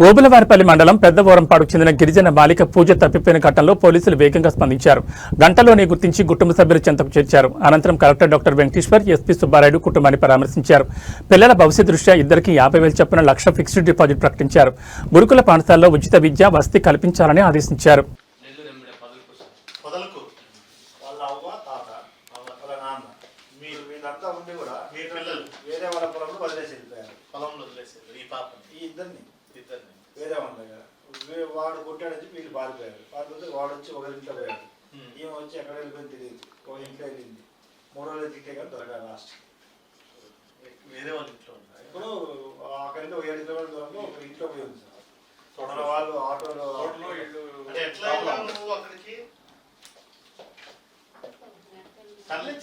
ఓబులవారిపల్లి మండలం పెద్దవోరంపాడుకు చెందిన గిరిజన బాలిక పూజ తప్పిపోయిన ఘటనలో పోలీసులు వేగంగా స్పందించారు. గంటలోనే గుర్తించి కుటుంబ సభ్యుల చెంతకు చేర్చారు. అనంతరం collector doctor Venkateshwar, SP Subbarayudu కుటుంబాన్ని పరామర్శించారు. పిల్లల భవిష్యత్ దృష్ట్యా ఇద్దరికి 50,000 చొప్పున లక్ష ఫిక్స్డ్ డిపాజిట్ ప్రకటించారు. గురుకుల పాఠశాలలో ఉచిత విద్య వసతి కల్పించాలని ఆదేశించారు. వేరే వాళ్ళ వాడు కొట్టాడని వీళ్ళు పారిపోయారు. పారిపోతే వాడు వచ్చి ఒకరింట్లో పోయాడు. ఈమె వచ్చి ఎక్కడ వెళ్ళిపోయింది తెలియదు. ఒక ఇంట్లో వెళ్ళింది. 3 రోజులు తిట్టే కానీ దొరకాలి. లాస్ట్ వేరే వాళ్ళ ఇంట్లో ఇప్పుడు అక్కడి నుంచి 7 కిలోమీటర్ల దూరంలో ఒక ఇంట్లో పోయింది సార్. మన వాళ్ళు ఆటోలో అక్కడికి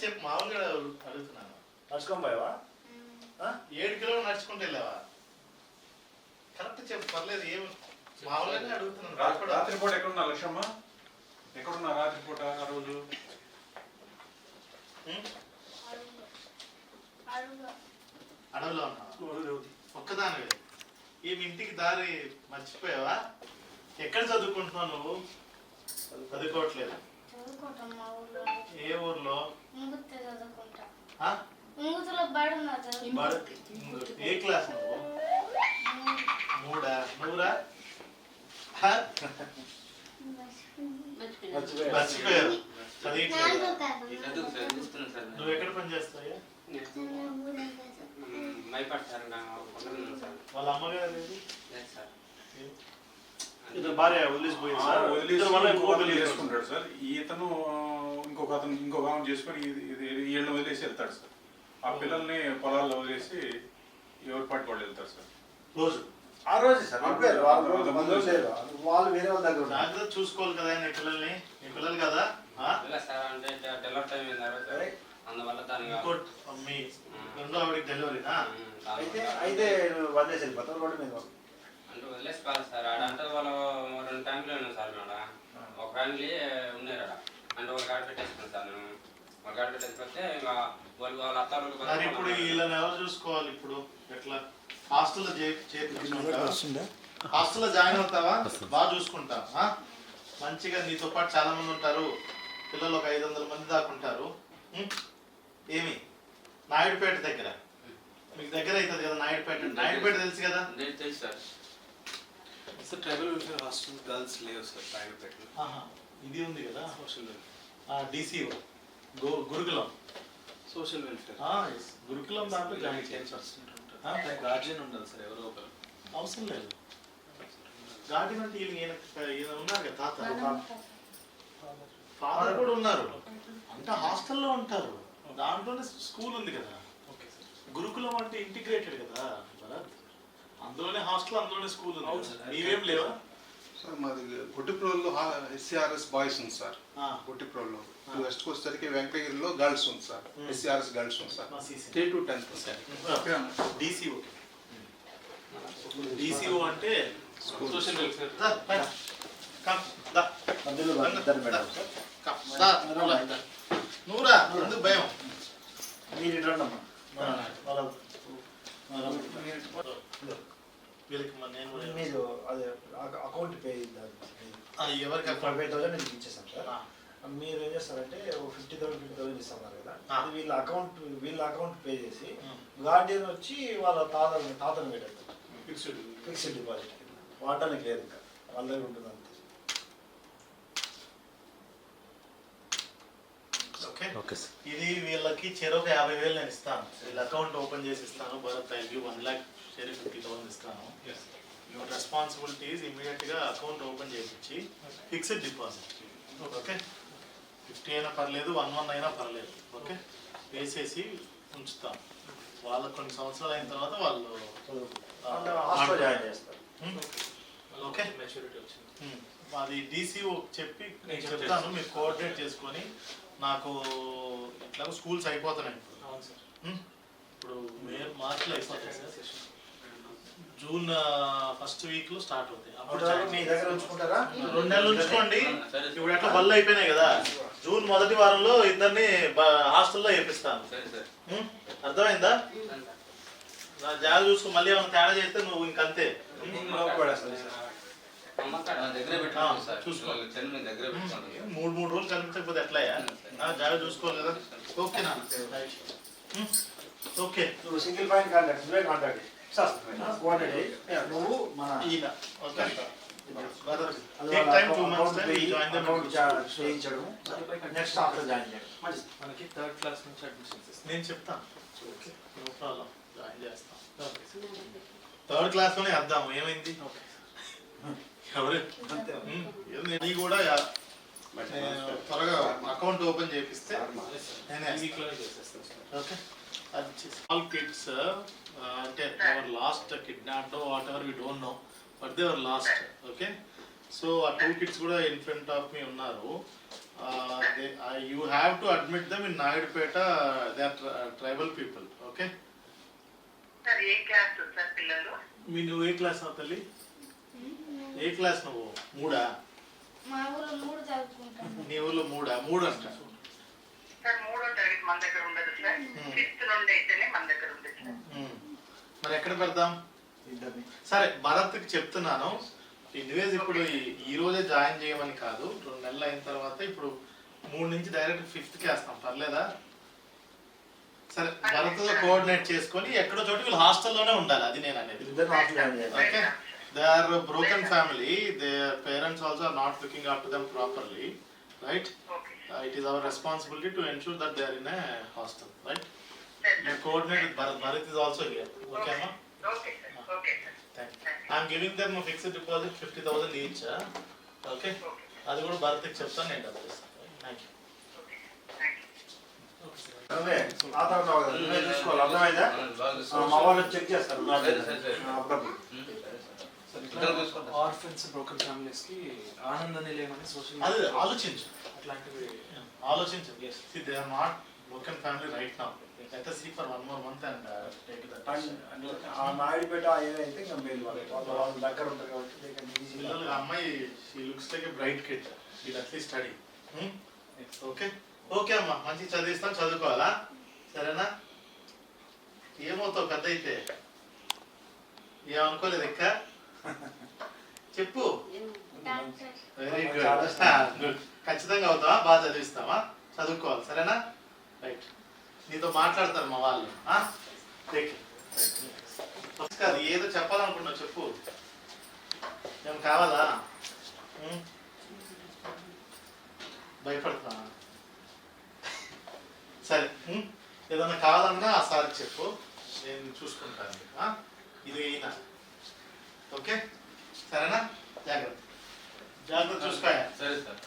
చెప్పు మామూలుగా అడుగుతున్నాను. నడుచుకొని పోయావా? 7 కిలోమీటర్లు నడుచుకుంటూ వెళ్ళావా? కరెక్ట్ చెప్పు, పర్లేదు. ఏం మామూలుగానే అడుగుతున్నాను. రాత్రిపూట ఎక్కడున్నా లక్ష్మమ్మ? ఎక్కడున్నా రాత్రిపూట ఆ రోజు? అడవిలో ఉన్నావా? ఒక్కదానివే? ఏమి ఇంటికి దారి మర్చిపోయావా? ఎక్కడ చదువుకుంటున్నావు నువ్వు? చదువుకోవట్లేదు. ఏ ఊర్లో? ఏ క్లాస్ నువ్వు? 3 నువ్వురా? మర్చిపోయావు. నువ్వు ఎక్కడ పని చేస్తావా? వాళ్ళ అమ్మగారు భార్య చేసుకుంటాడు సార్. ఇతను ఇంకొక ఆమె చేసుకొని వీళ్ళని వదిలేసి వెళ్తాడు సార్. ఆ పిల్లల్ని పొలాల్లో వదిలేసి ఎవరి పాటి వాళ్ళు వెళ్తారు సార్. ఆ రోజు సార్ వాళ్ళు వేరే వాళ్ళ దగ్గర జాగ్రత్త చూసుకోవాలి కదా నీ పిల్లల్ని. నీ పిల్లలు కదా? మీ రెండో ఆవిడకి డెలివరీనా? అయితే వదిలేసి వెళ్ళిపోతారు. రోడ్డు మీద అంటే వదిలేసుకోవాలి సార్. ఆడంటే వాళ్ళు 2 ఫ్యామిలీ ఉన్నాం సార్. ఒక ఫ్యామిలీ ఉన్నారు ఆడ. అంటే ఒక కాడ పెట్టేసుకున్నాను సార్. నేను ఒక కాడ పెట్టేసుకొస్తే ఇంకా వాళ్ళ అత్తారు. ఇప్పుడు వీళ్ళని ఎవరు చూసుకోవాలి? ఇప్పుడు ఎట్లా? హాస్టల్లో హాస్టల్లో జాయిన్ అవుతావా? బాగా చూసుకుంటావా? మంచిగా నీతో పాటు చాలా మంది ఉంటారు. పిల్లలు ఒక 500 మంది దాకా ఉంటారు. ఏమి నాయుడుపేట దగ్గర మీకు దగ్గర అవుతుంది కదా నాయుడుపేట. నాయుడుపేట తెలుసు కదా? తెలుసు sir. Sir tribal welfare hostel girls లేవు సార్ నాయుడుపేటలో. ఇది ఉంది కదా social welfare. DCO gurukulam social welfare gurukulam దాంట్లో జాయిన్ 10% ఉంటుంది. గార్జియన్ ఉండాలి సార్. ఎవరో ఒకరు. అవసరం లేదు. గార్డియన్ అంటే ఈయన ఉన్నారు కదా తాత, ఫాదర్ కూడా ఉన్నారు. అంటే హాస్టల్లో ఉంటారు. దాంట్లోనే స్కూల్ ఉంది కదా. గురుకులం అంటే ఇంటిగ్రేటెడ్ కదా భరత్. అందులోనే హాస్టల్, అందులోనే స్కూల్ ఉంది. నీవేం లేవా సార్? మాది గుట్టిప్రోల్లో ఎస్సీఆర్ఎస్ బాయ్స్ ఉంది సార్. గుట్టిప్రోల్లో వెస్ట్కి వచ్చేసరికి వెంకటగిరిలో గర్ల్స్ ఉంది సార్. ఎస్సీఆర్ఎస్ గర్ల్స్ ఉంది సార్. 3 to 10%. డిసిఓ అంటే సోషల్ వెల్ఫేర్. నువ్వురా, ఎందుకు భయం? మీరు రండమ్మా. మీరు అదే అకౌంట్ పే ఎవరికి 45,000 నేను ఇచ్చేసాను సార్. మీరు ఏం చేస్తారంటే 50,000 ఇస్తున్నారు కదా, అది వీళ్ళ అకౌంట్ పే చేసి గార్డియన్ వచ్చి వాళ్ళ తాతను పెట్టారు. ఫిక్స్డ్ డిపాజిట్ వాడడానికి లేదు, ఇంకా వాళ్ళ దగ్గర ఉంటుంది అంతే. ఇది వీళ్ళకి చెరొక 50,000 నేను ఇస్తాను. వీళ్ళ అకౌంట్ ఓపెన్ చేసి ఇస్తాను. Bharat I give 1 lakh share 50,000 ఇస్తాను. యువర్ రెస్పాన్సిబిలిటీస్ ఇమీడియట్ గా అకౌంట్ ఓపెన్ చేసి ఫిక్స్డ్ డిపాజిట్. ఓకే, 50 అయినా పర్లేదు, 1 అయినా పర్లేదు. ఓకే, వేసేసి ఉంచుతాం. వాళ్ళకి కొన్ని సంవత్సరాలు అయిన తర్వాత వాళ్ళు జాయిన్ చేస్తారు. ఓకే, మెచ్యూరిటీ వచ్చింది. అది డిసిఓ చెప్పి నేను చెప్తాను. మీరు కోఆర్డినేట్ చేసుకొని నాకు ఇట్లా స్కూల్స్ అయిపోతున్నాయి ఇప్పుడు మార్చిలో అయిపోతాయి సార్. జూన్ ఫస్ట్ వీక్ లో స్టార్ట్ అవుతాయి. మీ దగ్గర ఉంచుకుంటారా? 2 నెలలు ఉంచుకోండి. ఇప్పుడు ఎట్లా బళ్ళు అయిపోయినాయి కదా, జూన్ మొదటి వారంలో ఇద్దరిని హాస్టల్లో వేపిస్తాను. అర్థమైందా? నా జాగ్రత్త చూసుకో. మళ్ళీ ఏమైనా తేడా చేస్తే నువ్వు ఇంకంతే. దగ్గర పెట్టుకోండి సార్, చూసుకో. సెల్ దగ్గర పెట్టుకోండి. 3 రోజులు కనిపించకపోతే ఎట్లయ్యా? జాగ్రత్త చూసుకోవాలి కదా. ఓకేనా? ఓకే. నువ్వు సింగిల్ పాయింట్ కాంటాక్ట్ నువ్వే కాంటాక్ట్ కోఆర్డినేట్ నువ్వు మన ఈయన okay. Take time 2 months time we join them. చేయించడం నెక్స్ట్ ఆఫ్టర్ జాయిన్ చేయడం మనకి థర్డ్ క్లాస్ నుంచి అడ్మిషన్స్ ఇస్తాం. నేను చెప్తాను. ఓకే, నో ప్రాబ్లం, జాయిన్ చేస్తాం. థర్డ్ క్లాస్ లోనే వేద్దాము, ఏమైంది? ఎవరు నీ కూడా త్వరగా అకౌంట్ ఓపెన్ చేపిస్తే నేనే వీక్లోనే చేసేస్తాం సార్. ఓకే. ఆల్ కిడ్స్ అంటే ever lost kidnapped whatever we don't know but they were lost. Okay, so ఆ 2 kids కూడా ఇన్ ఫ్రంట్ ఆఫ్ మీ ఉన్నారు. You have to admit them in Naidupeta. They are tribal people. Okay, sir ఏ class sir పిల్లలు? నువ్వు ఏ class అవు తల్లి? ఏ class నువ్వు? 3ఆ? మా ఊర్లో 3 చదువుకుంటాను. నీ ఊర్లో 3 అంట. సార్ 3వ తరగతి మన దగ్గర ఉండదు సార్, 5th నుండి అయితేనే మన దగ్గర ఉండదు సార్. మరి ఎక్కడ పెడదాం? సరే, భరత్కి చెప్తున్నాను. ఇన్వేజ్ ఇప్పుడు ఈ రోజే జాయిన్ చేయమని కాదు, 2 నెలలు అయిన తర్వాత ఇప్పుడు 3 నుంచి డైరెక్ట్ 5th కి వేస్తాం, పర్లేదా? సరే, భరత్తో కోఆర్డినేట్ చేసుకొని ఎక్కడో చోటు వీళ్ళు హాస్టల్లోనే ఉండాలి, అది నేను అనేది. ఇద్దరు నాకు జాయిన్ చేయాలి. Okay, they are broken family, they parents also are not looking after them properly, right? It is our responsibility to ensure that they are in a hostel, right? You coordinate with Bharat. Bharat is also here. Okay, ma? Okay sir, okay sir. Thank you. I am giving them a fixed deposit 50,000 each. Okay? అది కూడా భరత్కి చెప్తాను, నేను డబ్బులు ఇస్తాను. Thank you. నువ్వే ఆధార్ ఉన్నావు కదా, నువ్వే చూసుకోవాలి. అర్థమైందా? మా వాళ్ళు చెక్ చేస్తారు అప్పుడప్పుడు. ఆర్ఫన్స్ బ్రోకన్ ఫ్యామిలీస్ కి ఆనంద నిలయం అని సోషల్ అది ఆలోచించు, అట్లాంటివి ఆలోచించు. See, they are not broken family right now. Let us see for 1 more month and take that. ఆ నాయుడుపేట ఏదైతే ఇంకా మేలు వాళ్ళ దగ్గర ఉంటుంది కాబట్టి they can easily- పిల్లలు అమ్మాయి she looks like a bright kid. She'll at least study. Okay, okay అమ్మా, మంచి చదివిస్తాను, చదువుకోవాలా? సరేనా? ఏమవుతావు పెద్ద అయితే? ఏమనుకోలేదు ఎక్క? చెప్పు. Very good. ఖచ్చితంగా అవుతావా? బాగా చదివిస్తావా? చదువుకోవాలి, సరేనా? రైట్, నీతో మాట్లాడతారు మా వాళ్ళు. కాదు, ఏదో చెప్పాలనుకుంటున్నావు చెప్పు. ఏం కావాలా? భయపడుతున్నా? సరే, ఏదన్నా కావాలన్నా ఆ సార్ చెప్పు, నేను చూసుకుంటాను. ఇది ఈయన. ఓకే, సరేనా? జాగ్రత్త, జాగ్రత్త చూసుకోయా. సరే సార్.